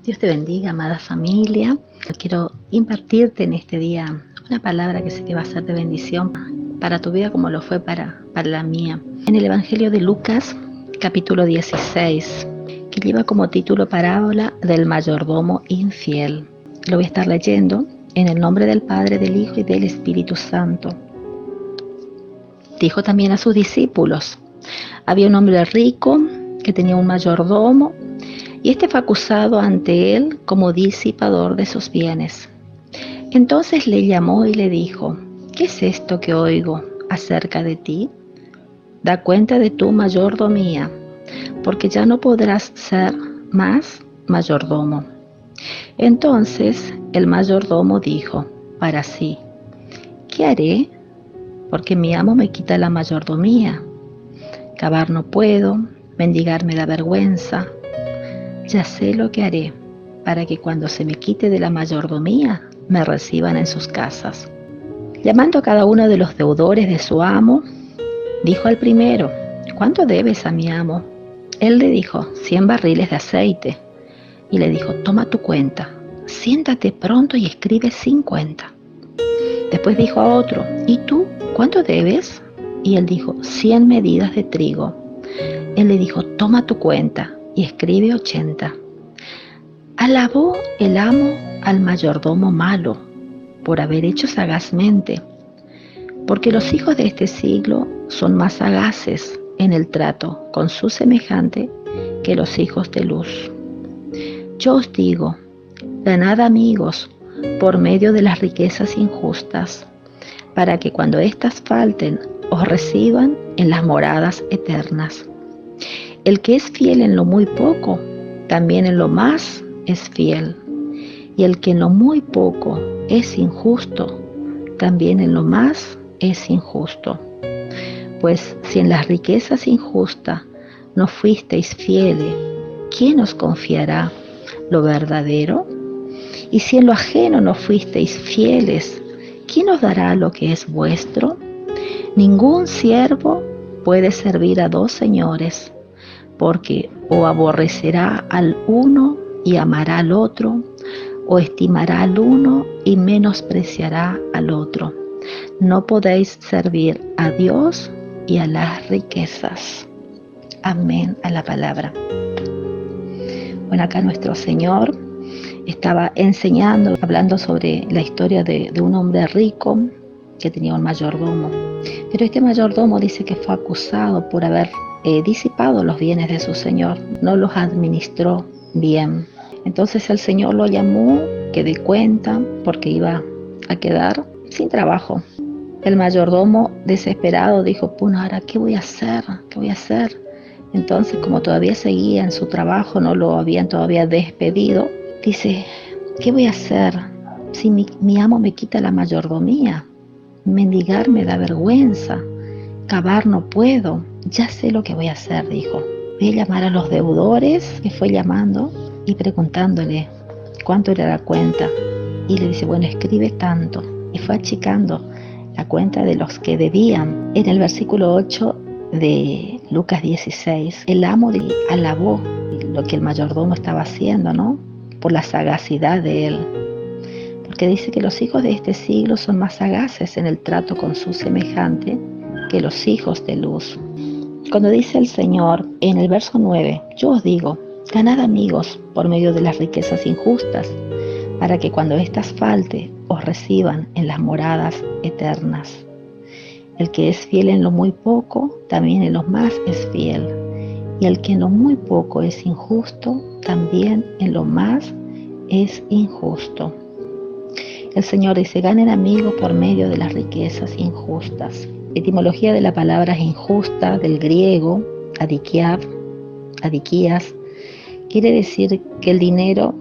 Dios te bendiga, amada familia. Quiero impartirte en este día una palabra que sé que va a ser de bendición para tu vida como lo fue para la mía. En el Evangelio de Lucas, capítulo 16, que lleva como título Parábola del mayordomo infiel. Lo voy a estar leyendo en el nombre del Padre, del Hijo y del Espíritu Santo. Dijo también a sus discípulos: había un hombre rico que tenía un mayordomo, y este fue acusado ante él como disipador de sus bienes. Entonces le llamó y le dijo: ¿qué es esto que oigo acerca de ti? Da cuenta de tu mayordomía, porque ya no podrás ser más mayordomo. Entonces el mayordomo dijo para sí: ¿qué haré? Porque mi amo me quita la mayordomía. Cavar no puedo, mendigar me da vergüenza. Ya sé lo que haré para que cuando se me quite de la mayordomía me reciban en sus casas. Llamando a cada uno de los deudores de su amo, dijo al primero: ¿cuánto debes a mi amo? Él le dijo: 100 barriles de aceite. Y le dijo: toma tu cuenta, siéntate pronto y escribe 50. Después dijo a otro: ¿y tú cuánto debes? Y él dijo: 100 medidas de trigo. Él le dijo: toma tu cuenta y escribe 80. Alabó el amo al mayordomo malo por haber hecho sagazmente, porque los hijos de este siglo son más sagaces en el trato con su semejante que los hijos de luz. Yo os digo, ganad amigos por medio de las riquezas injustas, para que cuando éstas falten os reciban en las moradas eternas. El que es fiel en lo muy poco, también en lo más es fiel. Y el que en lo muy poco es injusto, también en lo más es injusto. Pues si en las riquezas injustas no fuisteis fieles, ¿quién os confiará lo verdadero? Y si en lo ajeno no fuisteis fieles, ¿quién os dará lo que es vuestro? Ningún siervo puede servir a dos señores, porque o aborrecerá al uno y amará al otro, o estimará al uno y menospreciará al otro. No podéis servir a Dios y a las riquezas. Amén a la palabra. Bueno, acá nuestro Señor estaba enseñando, hablando sobre la historia de un hombre rico que tenía un mayordomo. Pero este mayordomo dice que fue acusado por haber disipado los bienes de su señor, no los administró bien. Entonces el Señor lo llamó que dé cuenta porque iba a quedar sin trabajo. El mayordomo, desesperado, dijo: bueno, ahora ¿qué voy a hacer? ¿Qué voy a hacer? Entonces, como todavía seguía en su trabajo, no lo habían todavía despedido, dice: ¿qué voy a hacer si mi amo me quita la mayordomía? Mendigar me da vergüenza, cavar no puedo. Ya sé lo que voy a hacer, dijo. Voy a llamar a los deudores, que fue llamando y preguntándole cuánto era la cuenta. Y le dice: bueno, escribe tanto. Y fue achicando la cuenta de los que debían. En el versículo 8 de Lucas 16, el amo alabó lo que el mayordomo estaba haciendo, ¿no? Por la sagacidad de él. Porque dice que los hijos de este siglo son más sagaces en el trato con su semejante que los hijos de luz. Cuando dice el Señor en el verso 9: yo os digo, ganad amigos por medio de las riquezas injustas, para que cuando éstas falte os reciban en las moradas eternas. El que es fiel en lo muy poco, también en lo más es fiel. Y el que en lo muy poco es injusto, también en lo más es injusto. El Señor dice: ganen amigos por medio de las riquezas injustas. Etimología de la palabra injusta, del griego, adiquías, quiere decir que el dinero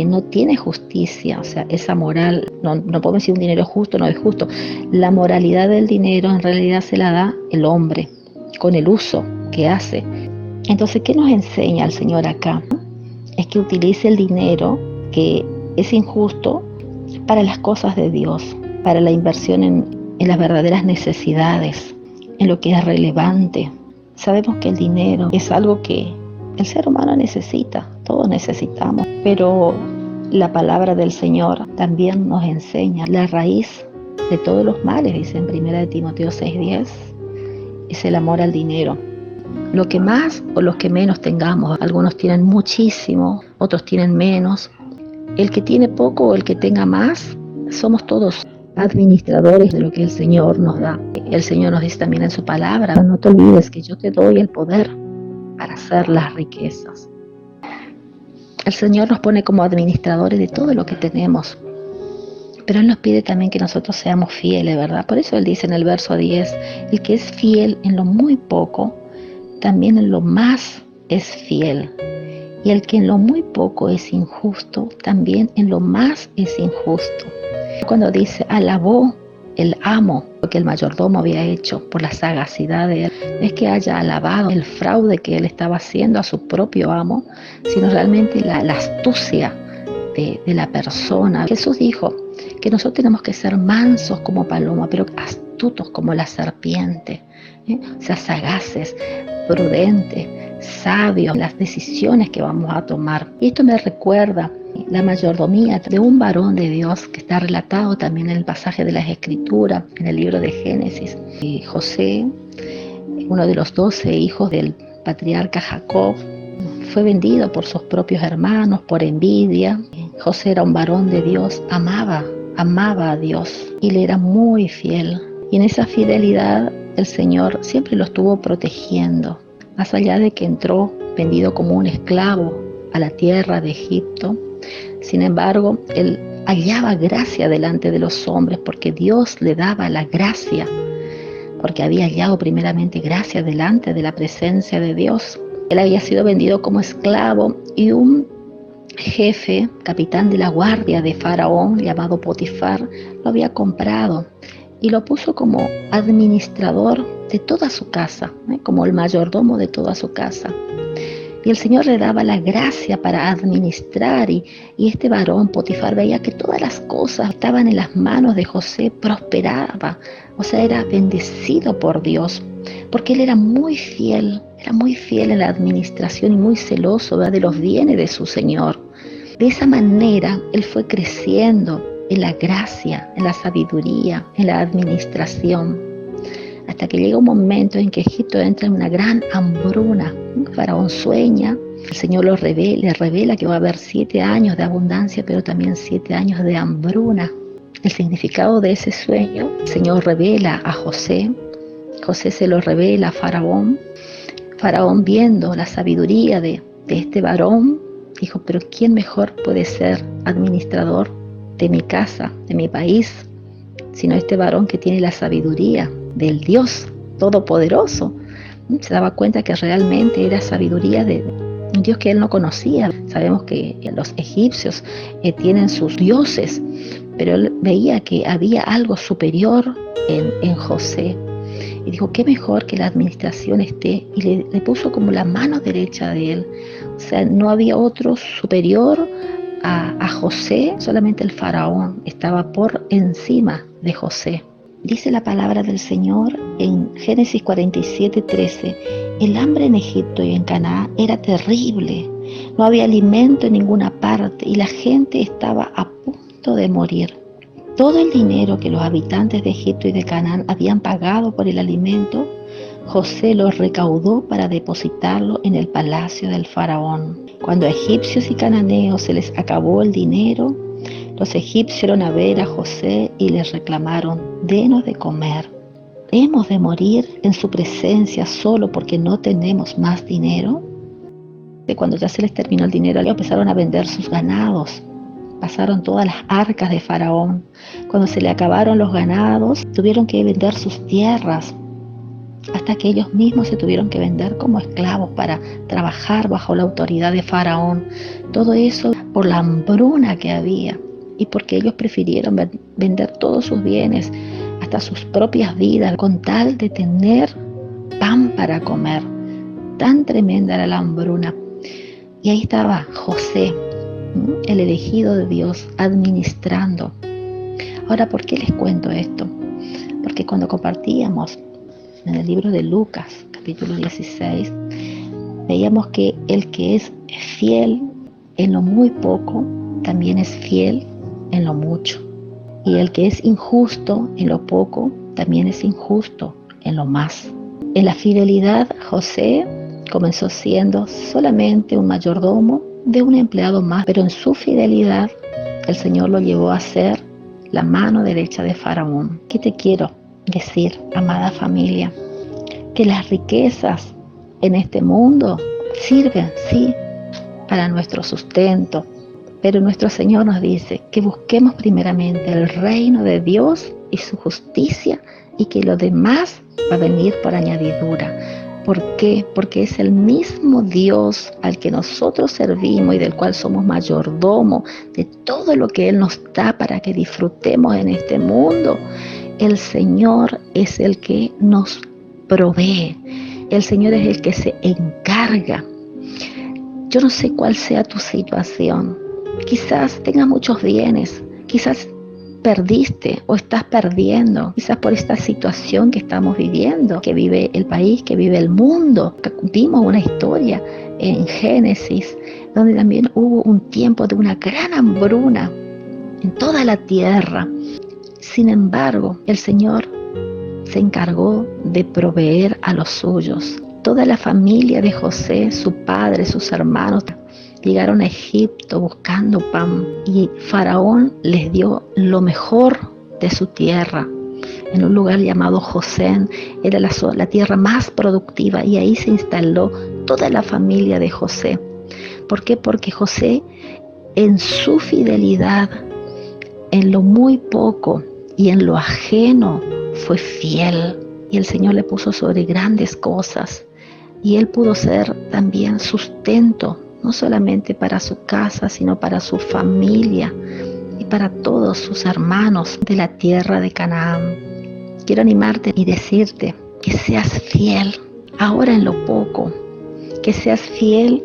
no tiene justicia, o sea, esa moral, no podemos decir un dinero justo, no es justo. La moralidad del dinero en realidad se la da el hombre, con el uso que hace. Entonces, ¿qué nos enseña el Señor acá? Es que utilice el dinero que es injusto para las cosas de Dios, para la inversión en las verdaderas necesidades, en lo que es relevante. Sabemos que el dinero es algo que El ser humano necesita, todos necesitamos, pero la palabra del Señor también nos enseña la raíz de todos los males, dice en 1 Timoteo 6:10, es el amor al dinero. Lo que más o los que menos tengamos, algunos tienen muchísimo, otros tienen menos. El que tiene poco o el que tenga más, somos todos administradores de lo que el Señor nos da. El Señor nos dice también en su palabra, no te olvides que yo te doy el poder para hacer las riquezas. El Señor nos pone como administradores de todo lo que tenemos, pero Él nos pide también que nosotros seamos fieles, ¿verdad? Por eso Él dice en el verso 10, el que es fiel en lo muy poco, también en lo más es fiel. Y el que en lo muy poco es injusto, también en lo más es injusto. Cuando dice, alabó el amo lo que el mayordomo había hecho por la sagacidad de él, no es que haya alabado el fraude que él estaba haciendo a su propio amo, sino realmente la astucia de la persona. Jesús dijo que nosotros tenemos que ser mansos como paloma, pero astutos como la serpiente, o sea, sagaces, prudentes, sabios, las decisiones que vamos a tomar. Y esto me recuerda la mayordomía de un varón de Dios que está relatado también en el pasaje de las Escrituras, en el libro de Génesis. José, uno de los 12 hijos del patriarca Jacob, fue vendido por sus propios hermanos por envidia. José era un varón de Dios, amaba a Dios y le era muy fiel. Y en esa fidelidad el Señor siempre lo estuvo protegiendo. Más allá de que entró vendido como un esclavo a la tierra de Egipto, sin embargo, él hallaba gracia delante de los hombres porque Dios le daba la gracia, porque había hallado primeramente gracia delante de la presencia de Dios. Él había sido vendido como esclavo y un jefe, capitán de la guardia de Faraón, llamado Potifar, lo había comprado y lo puso como administrador de toda su casa, como el mayordomo de toda su casa. Y el Señor le daba la gracia para administrar y este varón Potifar veía que todas las cosas estaban en las manos de José, prosperaba, o sea, era bendecido por Dios, porque él era muy fiel en la administración y muy celoso, ¿verdad?, de los bienes de su Señor. De esa manera él fue creciendo en la gracia, en la sabiduría, en la administración, hasta que llega un momento en que Egipto entra en una gran hambruna. Faraón sueña, el Señor le revela que va a haber 7 años de abundancia, pero también 7 años de hambruna. El significado de ese sueño, el Señor revela a José, José se lo revela a Faraón. Faraón, viendo la sabiduría de este varón, dijo, pero ¿quién mejor puede ser administrador de mi casa, de mi país, sino este varón que tiene la sabiduría del Dios Todopoderoso? Se daba cuenta que realmente era sabiduría de un Dios que él no conocía. Sabemos que los egipcios tienen sus dioses, pero él veía que había algo superior en José. Y dijo, qué mejor que la administración esté, y le puso como la mano derecha de él. O sea, no había otro superior a José, solamente el faraón estaba por encima de José. Dice la palabra del Señor en Génesis 47:13, el hambre en Egipto y en Canaán era terrible, no había alimento en ninguna parte y la gente estaba a punto de morir. Todo el dinero que los habitantes de Egipto y de Canaán habían pagado por el alimento, José lo recaudó para depositarlo en el palacio del faraón. Cuando a egipcios y cananeos se les acabó el dinero, los egipcios fueron a ver a José y les reclamaron, denos de comer. ¿Hemos de morir en su presencia solo porque no tenemos más dinero? Cuando ya se les terminó el dinero, empezaron a vender sus ganados. Pasaron todas las arcas de Faraón. Cuando se le acabaron los ganados, tuvieron que vender sus tierras, hasta que ellos mismos se tuvieron que vender como esclavos para trabajar bajo la autoridad de Faraón. Todo eso por la hambruna que había y porque ellos prefirieron vender todos sus bienes, hasta sus propias vidas, con tal de tener pan para comer. Tan tremenda era la hambruna. Y ahí estaba José, el elegido de Dios, administrando. Ahora, ¿por qué les cuento esto? Porque cuando compartíamos en el libro de Lucas, capítulo 16, veíamos que el que es fiel en lo muy poco, también es fiel en lo mucho. Y el que es injusto en lo poco, también es injusto en lo más. En la fidelidad, José comenzó siendo solamente un mayordomo de un empleado más, pero en su fidelidad el Señor lo llevó a ser la mano derecha de Faraón. ¿Qué te quiero decir, amada familia? Que las riquezas en este mundo sirven, sí, para nuestro sustento, pero nuestro Señor nos dice que busquemos primeramente el reino de Dios y su justicia, y que lo demás va a venir por añadidura. ¿Por qué? Porque es el mismo Dios al que nosotros servimos y del cual somos mayordomo de todo lo que Él nos da para que disfrutemos en este mundo. El Señor es el que nos provee. El Señor es el que se encarga. Yo no sé cuál sea tu situación. Quizás tengas muchos bienes, quizás perdiste o estás perdiendo, quizás por esta situación que estamos viviendo, que vive el país, que vive el mundo. Vimos una historia en Génesis, donde también hubo un tiempo de una gran hambruna en toda la tierra. Sin embargo, el Señor se encargó de proveer a los suyos. Toda la familia de José, su padre, sus hermanos, llegaron a Egipto buscando pan, y Faraón les dio lo mejor de su tierra. En un lugar llamado Gosén, era la tierra más productiva, y ahí se instaló toda la familia de José. ¿Por qué? Porque José, en su fidelidad, en lo muy poco y en lo ajeno, fue fiel, y el Señor le puso sobre grandes cosas, y él pudo ser también sustento, no solamente para su casa, sino para su familia y para todos sus hermanos de la tierra de Canaán. Quiero animarte y decirte que seas fiel ahora en lo poco, que seas fiel,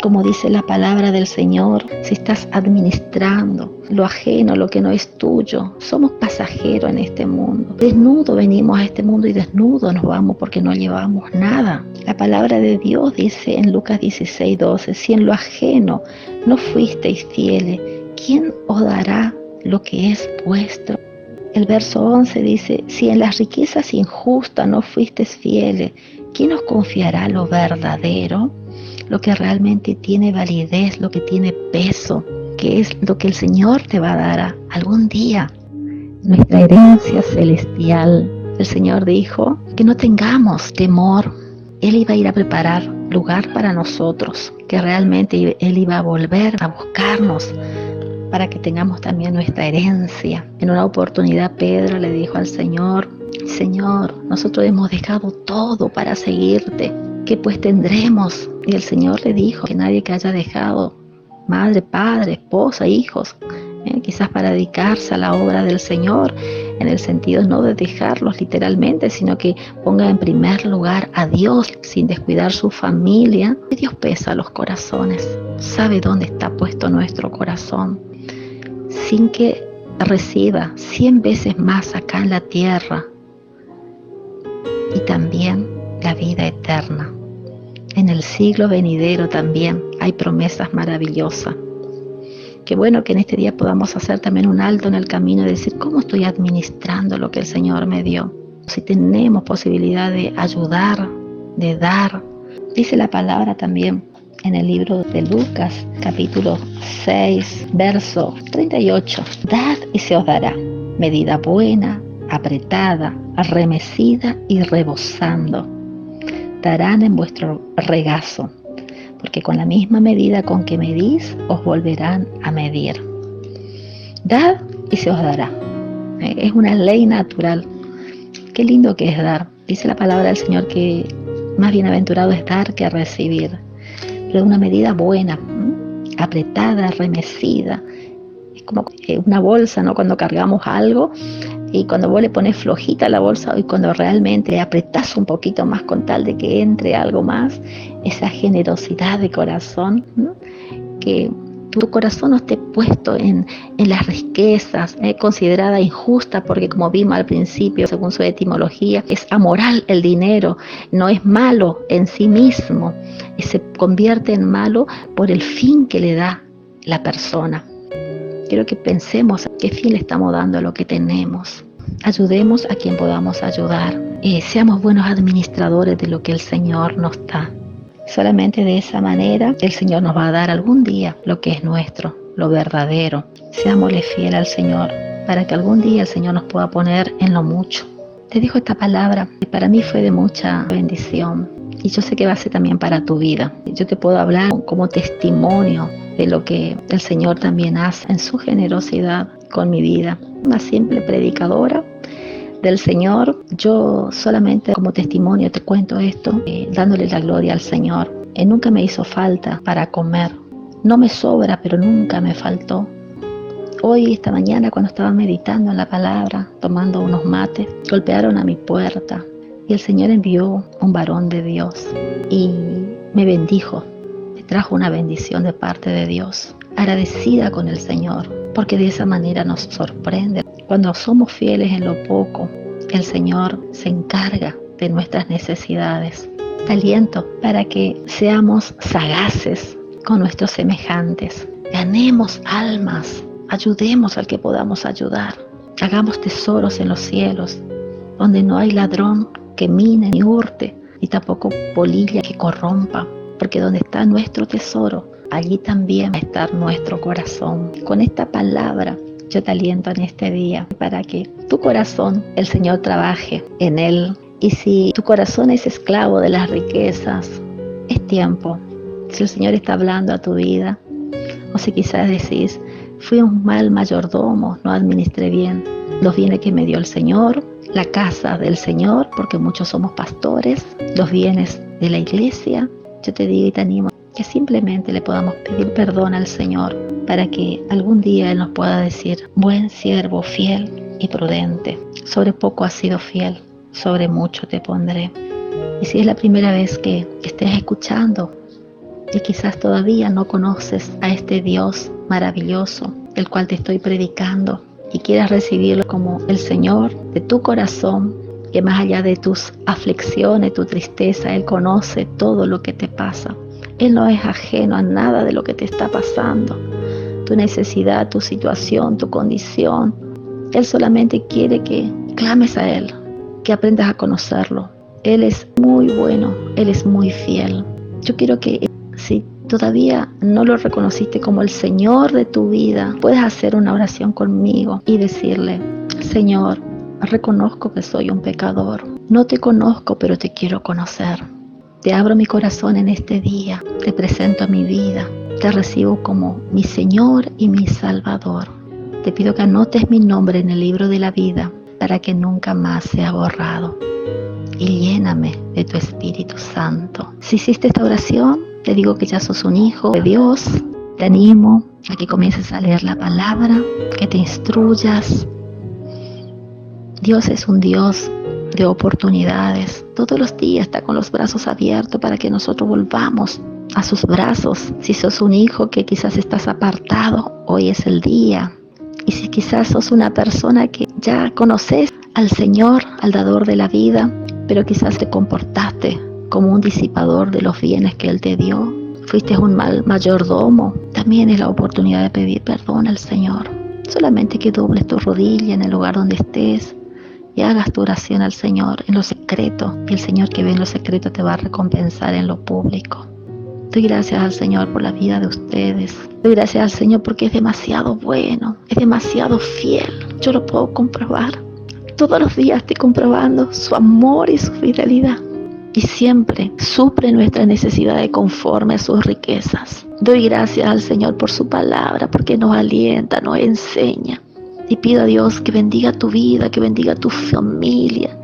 como dice la palabra del Señor, si estás administrando lo ajeno, lo que no es tuyo. Somos pasajeros en este mundo. Desnudo venimos a este mundo y desnudo nos vamos, porque no llevamos nada. La palabra de Dios dice en Lucas 16:12, si en lo ajeno no fuisteis fieles, ¿quién os dará lo que es vuestro? El verso 11 dice, si en las riquezas injustas no fuisteis fieles, ¿quién os confiará lo verdadero? Lo que realmente tiene validez, lo que tiene peso, que es lo que el Señor te va a dar algún día. Nuestra herencia celestial. El Señor dijo que no tengamos temor. Él iba a ir a preparar lugar para nosotros, que realmente Él iba a volver a buscarnos para que tengamos también nuestra herencia. En una oportunidad Pedro le dijo al Señor, Señor, nosotros hemos dejado todo para seguirte. ¿Qué pues tendremos? Y el Señor le dijo que nadie que haya dejado madre, padre, esposa, hijos, quizás para dedicarse a la obra del Señor, en el sentido no de dejarlos literalmente, sino que ponga en primer lugar a Dios sin descuidar su familia. Dios pesa los corazones, sabe dónde está puesto nuestro corazón, sin que reciba 100 veces más acá en la tierra, y también la vida eterna. En el siglo venidero también hay promesas maravillosas. Qué bueno que en este día podamos hacer también un alto en el camino y decir, ¿cómo estoy administrando lo que el Señor me dio? Si tenemos posibilidad de ayudar, de dar. Dice la palabra también en el libro de Lucas, capítulo 6, verso 38. Dad y se os dará, medida buena, apretada, remecida y rebosando. Darán en vuestro regazo, porque con la misma medida con que medís, os volverán a medir. Dad y se os dará. Es una ley natural. Qué lindo que es dar. Dice la palabra del Señor que más bienaventurado es dar que recibir. Pero de una medida buena, apretada, remecida. Es como una bolsa, ¿no? Cuando cargamos algo, y cuando vos le pones flojita la bolsa, y cuando realmente apretás un poquito más con tal de que entre algo más, esa generosidad de corazón, ¿no? que tu corazón no esté puesto en las riquezas, considerada injusta, porque como vimos al principio, según su etimología, es amoral el dinero, no es malo en sí mismo, y se convierte en malo por el fin que le da la persona. Quiero que pensemos qué fin le estamos dando a lo que tenemos. Ayudemos a quien podamos ayudar. Seamos buenos administradores de lo que el Señor nos da. Solamente de esa manera el Señor nos va a dar algún día lo que es nuestro, lo verdadero. Seámosle fiel al Señor para que algún día el Señor nos pueda poner en lo mucho. Te digo esta palabra que para mí fue de mucha bendición y yo sé que va a ser también para tu vida. Yo te puedo hablar como testimonio de lo que el Señor también hace en su generosidad con mi vida. Una simple predicadora del Señor, yo solamente como testimonio te cuento esto, dándole la gloria al Señor. Nunca me hizo falta para comer, no me sobra, pero nunca me faltó. Hoy, esta mañana, cuando estaba meditando en la palabra, tomando unos mates, golpearon a mi puerta y el Señor envió un varón de Dios y me bendijo, me trajo una bendición de parte de Dios, agradecida con el Señor, porque de esa manera nos sorprende. Cuando somos fieles en lo poco, el Señor se encarga de nuestras necesidades. Te aliento para que seamos sagaces con nuestros semejantes. Ganemos almas, ayudemos al que podamos ayudar. Hagamos tesoros en los cielos, donde no hay ladrón que mine ni hurte, ni tampoco polilla que corrompa, porque donde está nuestro tesoro, allí también va a estar nuestro corazón. Con esta palabra yo te aliento en este día para que tu corazón, el Señor trabaje en él. Y si tu corazón es esclavo de las riquezas, es tiempo. Si el Señor está hablando a tu vida, o si quizás decís, fui un mal mayordomo, no administré bien los bienes que me dio el Señor, la casa del Señor, porque muchos somos pastores, los bienes de la iglesia, yo te digo y te animo que simplemente le podamos pedir perdón al Señor para que algún día Él nos pueda decir, buen siervo, fiel y prudente, sobre poco has sido fiel, sobre mucho te pondré. Y si es la primera vez que estés escuchando y quizás todavía no conoces a este Dios maravilloso, el cual te estoy predicando, y quieras recibirlo como el Señor de tu corazón, que más allá de tus aflicciones, tu tristeza, Él conoce todo lo que te pasa. Él no es ajeno a nada de lo que te está pasando, tu necesidad, tu situación, tu condición. Él solamente quiere que clames a Él, que aprendas a conocerlo. Él es muy bueno, Él es muy fiel. Yo quiero que si todavía no lo reconociste como el Señor de tu vida, puedes hacer una oración conmigo y decirle, Señor, reconozco que soy un pecador. No te conozco, pero te quiero conocer. Te abro mi corazón en este día, te presento mi vida, te recibo como mi Señor y mi Salvador. Te pido que anotes mi nombre en el libro de la vida para que nunca más sea borrado. Y lléname de tu Espíritu Santo. Si hiciste esta oración, te digo que ya sos un hijo de Dios. Te animo a que comiences a leer la palabra, que te instruyas. Dios es un Dios de oportunidades. Todos los días está con los brazos abiertos para que nosotros volvamos a sus brazos. Si sos un hijo que quizás estás apartado, hoy es el día. Y si quizás sos una persona que ya conoces al Señor, al dador de la vida, pero quizás te comportaste como un disipador de los bienes que Él te dio, fuiste un mal mayordomo, también es la oportunidad de pedir perdón al Señor. Solamente que dobles tu rodilla en el lugar donde estés y hagas tu oración al Señor en lo secreto, y el Señor que ve en lo secreto te va a recompensar en lo público. Doy gracias al Señor por la vida de ustedes. Doy gracias al Señor porque es demasiado bueno, es demasiado fiel. Yo lo puedo comprobar. Todos los días estoy comprobando su amor y su fidelidad. Y siempre suple nuestras necesidades conforme a sus riquezas. Doy gracias al Señor por su palabra, porque nos alienta, nos enseña. Y pido a Dios que bendiga tu vida, que bendiga tu familia,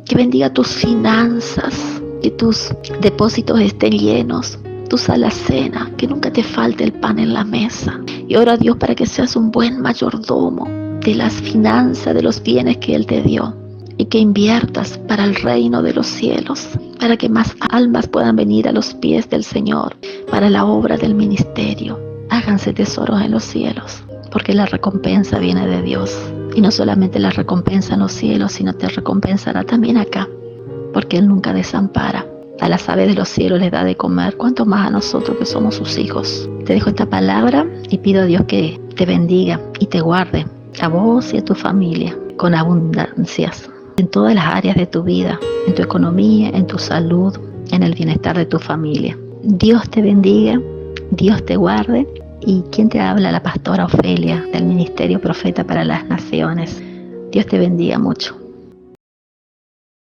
que bendiga tus finanzas, que tus depósitos estén llenos, tus alacenas, que nunca te falte el pan en la mesa. Y oro a Dios para que seas un buen mayordomo de las finanzas, de los bienes que Él te dio, y que inviertas para el reino de los cielos, para que más almas puedan venir a los pies del Señor, para la obra del ministerio. Háganse tesoros en los cielos, porque la recompensa viene de Dios. Y no solamente la recompensa en los cielos, sino te recompensará también acá, porque Él nunca desampara. A las aves de los cielos les da de comer, cuanto más a nosotros que somos sus hijos. Te dejo esta palabra y pido a Dios que te bendiga y te guarde, a vos y a tu familia, con abundancias en todas las áreas de tu vida, en tu economía, en tu salud, en el bienestar de tu familia. Dios te bendiga, Dios te guarde. Y quien te habla, la pastora Ofelia, del Ministerio Profeta para las Naciones. Dios te bendiga mucho.